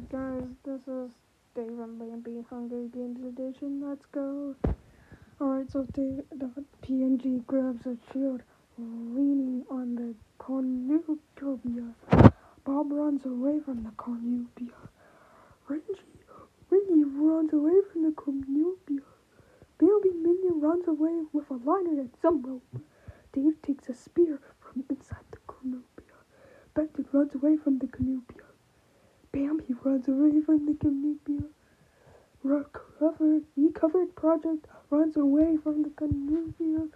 Alright guys, this is Dave and Bambi Hunger Games Edition. Let's go. Alright, so Dave.png grabs a shield, leaning on the cornucopia. Bob runs away from the cornucopia. Rengie runs away from the cornucopia. Bambi Minion runs away with a liner and some rope. Dave takes a spear from inside the cornucopia. Benton runs away from the cornucopia. Bambi runs away from the cornucopia. Recovered Project runs away from the cornucopia.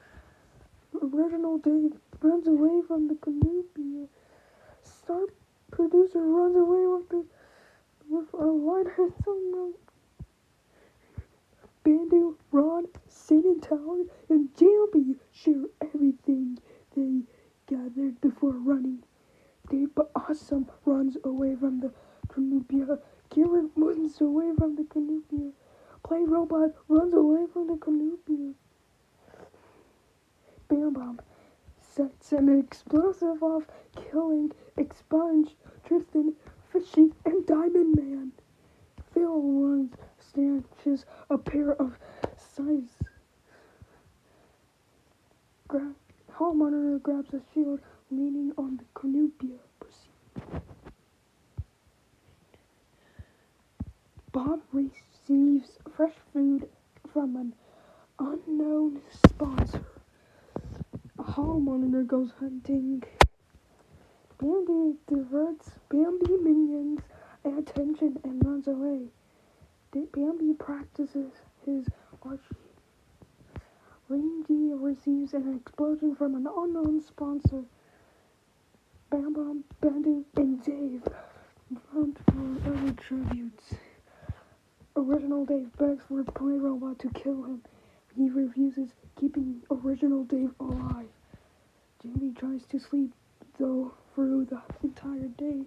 Original Dave runs away from the cornucopia. Star Producer runs away with a liner and some rope. Bandu, Ron, Satan Tower, and Jambi share everything they gathered before running. Dave but Awesome runs away from the cornucopia. Garrett runs away from the cornucopia. Play Robot runs away from the cornucopia. Bam Bomb sets an explosive off, killing Expunge, Tristan, Fishy, and Diamond Man. Phil runs, snatches a pair of size. Hall Monitor grabs a shield, leaning on the cornucopia. Bob receives fresh food from an unknown sponsor. A hall monitor goes hunting. Bambi diverts Bambi Minion's attention and runs away. Bambi practices his archery. Rangy receives an explosion from an unknown sponsor. Bam Bam, Bandu, and Dave hunt for other tributes. Original Dave begs for Play Robot to kill him. He refuses, keeping Original Dave alive. Jimmy tries to sleep, though, through the entire day.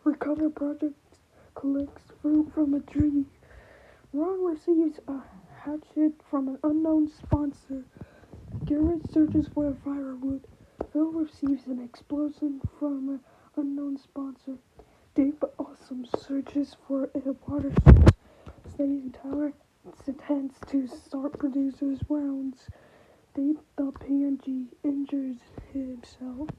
Recover Project collects fruit from a tree. Ron receives a hatchet from an unknown sponsor. Garrett searches for firewood. Phil receives an explosion from an unknown sponsor. Dave but Awesome searches for a water source. Satan Tower intends to start Producer's rounds. Dave the PNG injures himself.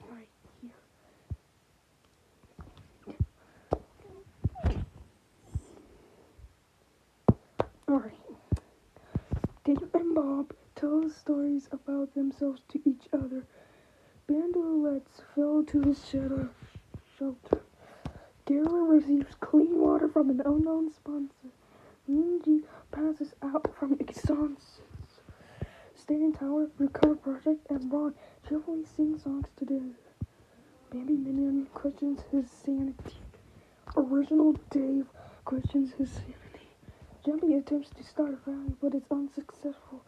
Right here. Alright. Dave and Bob tell stories about themselves to each other. Bandu lets Phil to his shelter. Garrett receives clean water from an unknown sponsor. Minji passes out from exhaustion. Satan Tower, Recover Project, and Ron cheerfully sing songs together. Bambi Minion questions his sanity. Original Dave questions his sanity. Jumpy attempts to start a rally, but is unsuccessful.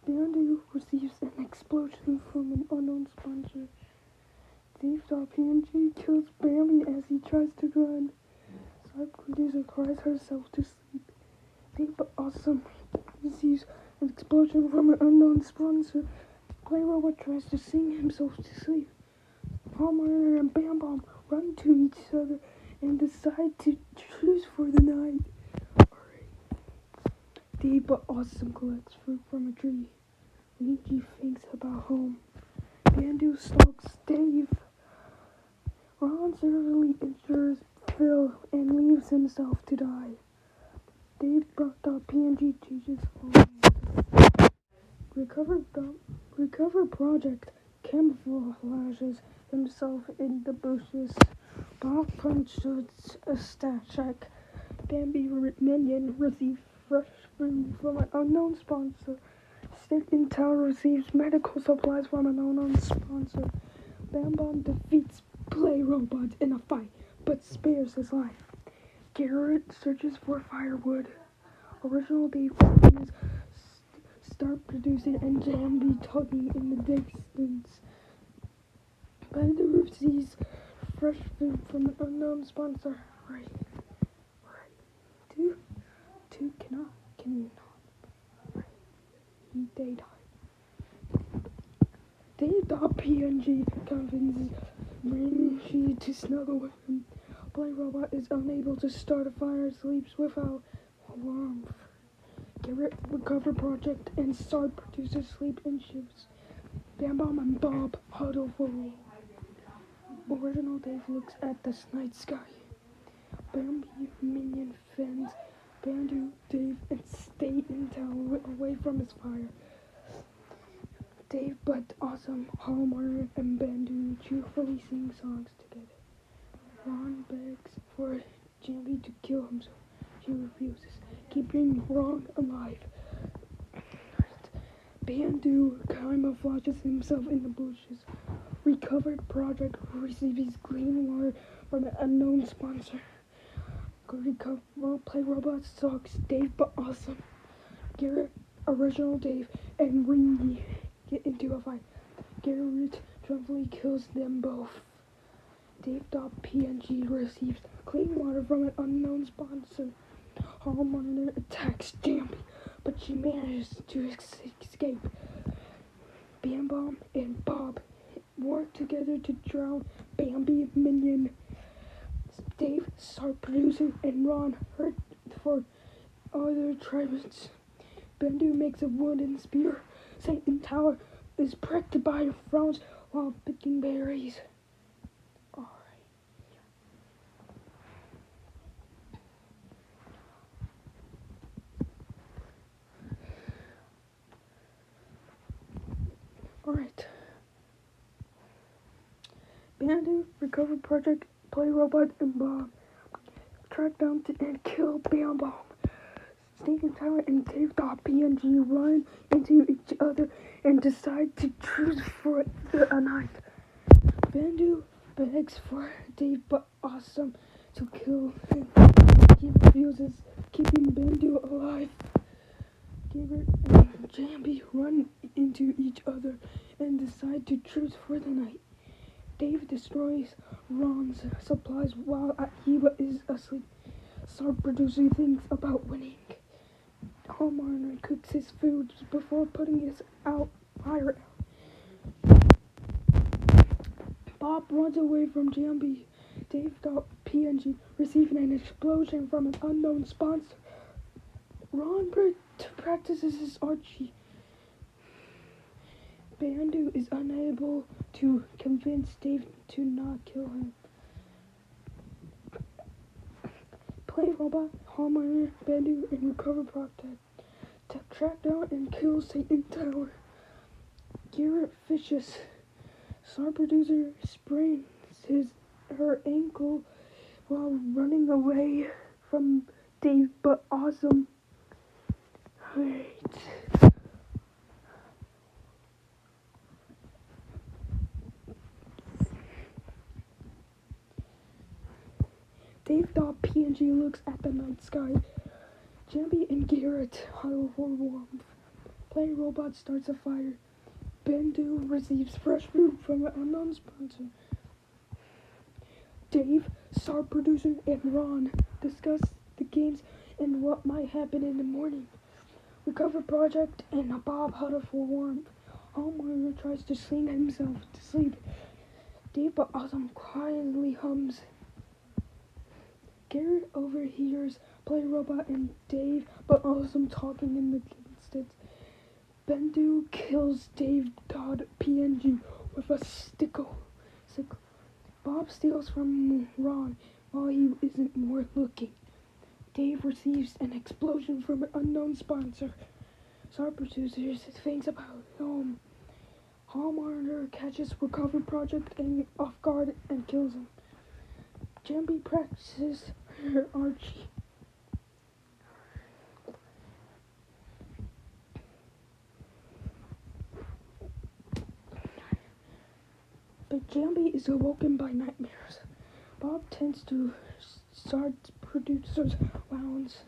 Bandu receives an explosion from an unknown sponsor. Dave.png kills Bambi as he tries to run. Side Producer cries herself to sleep. Dave but Awesome receives an explosion from an unknown sponsor. Play Robot tries to sing himself to sleep. Hall Monitor and Bam Bomb run to each other and decide to choose for the night. Dave but Awesome collects fruit from a tree. Luigi thinks about home. Bandu stalks Dave. Ron severely injures Phil and leaves himself to die. Dave.png teaches home. Recover Project camouflages himself in the bushes. Bob punches a stat check. Bambi Minion receives fresh food from an unknown sponsor. Satan Tower receives medical supplies from an unknown sponsor. Bam Bam defeats Play Robot in a fight, but spares his life. Garrett searches for firewood. Original Dave is start producing and Jambi tugging in the distance. Bandu receives fresh food from an unknown sponsor. Right. Two cannot. They died. Dave.png convinces Rainy Archie to snuggle with him. Play Robot is unable to start a fire, sleeps without warmth. Garrett recover project and start producer sleep in shifts. Bam and Bob huddle for war. Original Dave looks at the night sky. Bambi minion fends Bandu, Dave, and stay in town away from his fire. Dave but awesome, Hallmark and Bandu cheerfully sing songs together. Ron begs for Jambi to kill himself. She refuses, keeping Ron alive. Bandu camouflages himself in the bushes. Recovered project receives clean water from an unknown sponsor. Play robot sucks. Dave but awesome. Garrett, original Dave, and Ringy get into a fight. Garrett triumphantly kills them both. Dave.png receives clean water from an unknown sponsor. Hall Monitor attacks Jambi, but she manages to escape. Bam and Bob work together to drown Bambi minion. Dave, start producer, and Ron hurt for other tribes. Bendu makes a wooden spear. Satan Tower is pricked by frowns while picking berries. Alright. Bandu, recover project, play robot, and Bob track down and kill Bam. Satan Tower and Dave.png run into each other and decide to choose for a night. Bandu begs for Dave but awesome to kill him. He refuses, keeping Bandu alive. Garrett and Jambi run into each other and decide to choose for the night. Dave destroys Ron's supplies while he is asleep. Start producing things about winning. Hallmark cooks his food before putting his fire out. Bob runs away from Jambi. Dave.png receiving an explosion from an unknown sponsor. Ron practices his Archie. Bandu is unable to convince Dave to not kill him. Play robot, Hallmark, Bandu, and recover project to track down and kill Satan Tower. Garrett fishes. Star producer sprains her ankle while running away from Dave but awesome. Right. Dave.png looks at the night sky. Jambi and Garrett huddle for warmth. Play robot starts a fire. Bandu receives fresh food from an unknown sponsor. Dave, star producer, and Ron discuss the games and what might happen in the morning. Recover project and Bob huddle for warmth. Hallmark tries to sing himself to sleep. Dave but awesome quietly hums. Garrett overhears Play Robot and Dave but awesome talking in the distance. Bandu kills Dave.png with a sickle. Bob steals from Ron while he isn't worth looking. Dave receives an explosion from an unknown sponsor. Star producers thinks about home. Hallmark catches recover project and off guard and kills him. Jambi practices her Archie. But Jambi is awoken by nightmares. Bob tends to start producers' wounds.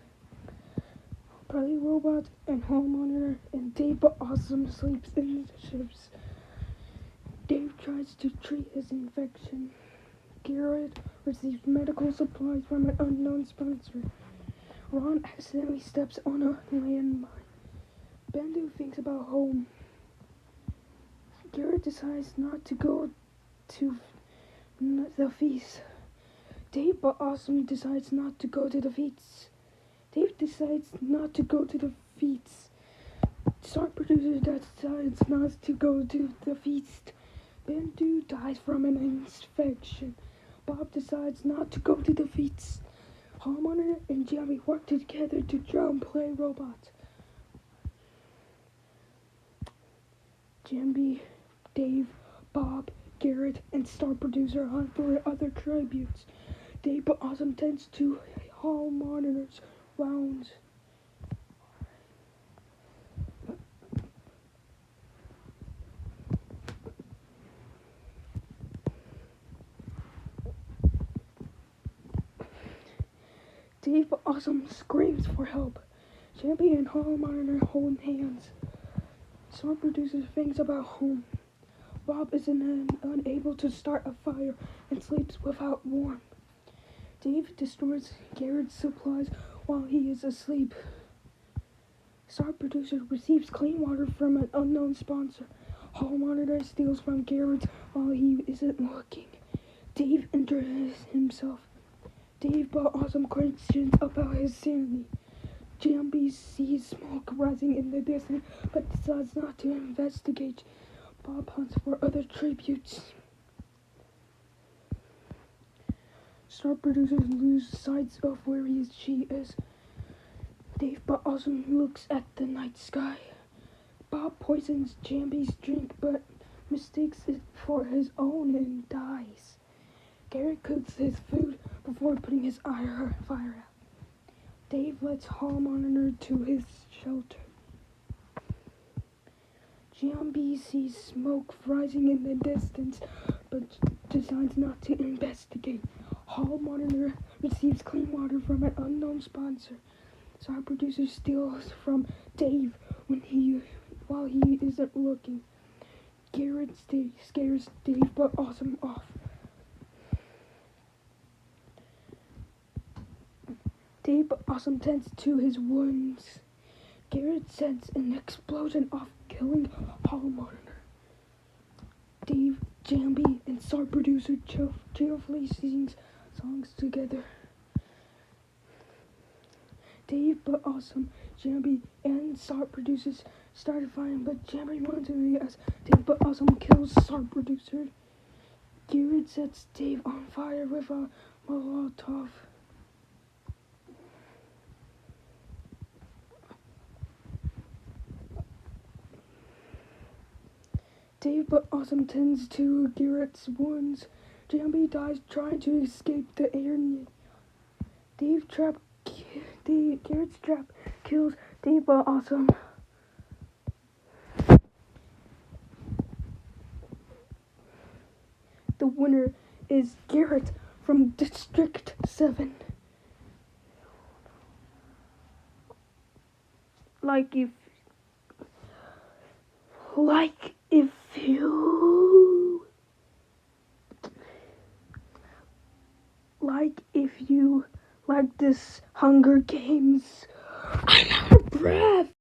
Play robot and hall monitor and Dave but awesome sleeps in the ships. Dave tries to treat his infection. Garrett receives medical supplies from an unknown sponsor. Ron accidentally steps on a landmine. Bandu thinks about home. Garrett decides not to go to the feast. Dave but Awesome decides not to go to the feast. Dave decides not to go to the feast. Star producer decides not to go to the feast. Bandu dies from an infection. Bob decides not to go to the feast. Hall Monitor and Jamie work together to drum play robots. Jamie, Dave, Bob, Garrett, and star producer hunt for other tributes. Dave but Awesome tends to Hall Monitor's rounds. Dave but Awesome screams for help. Jamie and Hall Monitor hold hands. Star producer thinks about home. Bob is unable to start a fire and sleeps without warmth. Dave destroys Garrett's supplies while he is asleep. Star producer receives clean water from an unknown sponsor. Hall Monitor steals from Garrett while he isn't looking. Dave injures himself. Dave but Awesome questions about his sanity. Jambi sees smoke rising in the distance but decides not to investigate. Bob hunts for other tributes. Star producers lose sight of where she is. Dave but Awesome looks at the night sky. Bob poisons Jambi's drink but mistakes it for his own and dies. Garrett cooks his food before putting his fire out. Dave lets Hall Monitor to his shelter. Jambi sees smoke rising in the distance, but decides not to investigate. Hall Monitor receives clean water from an unknown sponsor. Star producer steals from Dave while he isn't looking. Garrett scares Dave but Awesome off. Dave but Awesome tends to his wounds. Garrett sends an explosion off, killing Hall Monitor. Dave, Jambi, and star producer cheerfully sings songs together. Dave but Awesome, Jambi, and star producers start fighting, but Jambi runs away as Dave but Awesome kills star producer. Garrett sets Dave on fire with a Molotov. Dave but Awesome tends to Garrett's wounds. Jambi dies trying to escape the alien. Garrett's trap kills Dave but Awesome. The winner is Garrett from District 7. Like if you like this Hunger Games. I'm out of breath.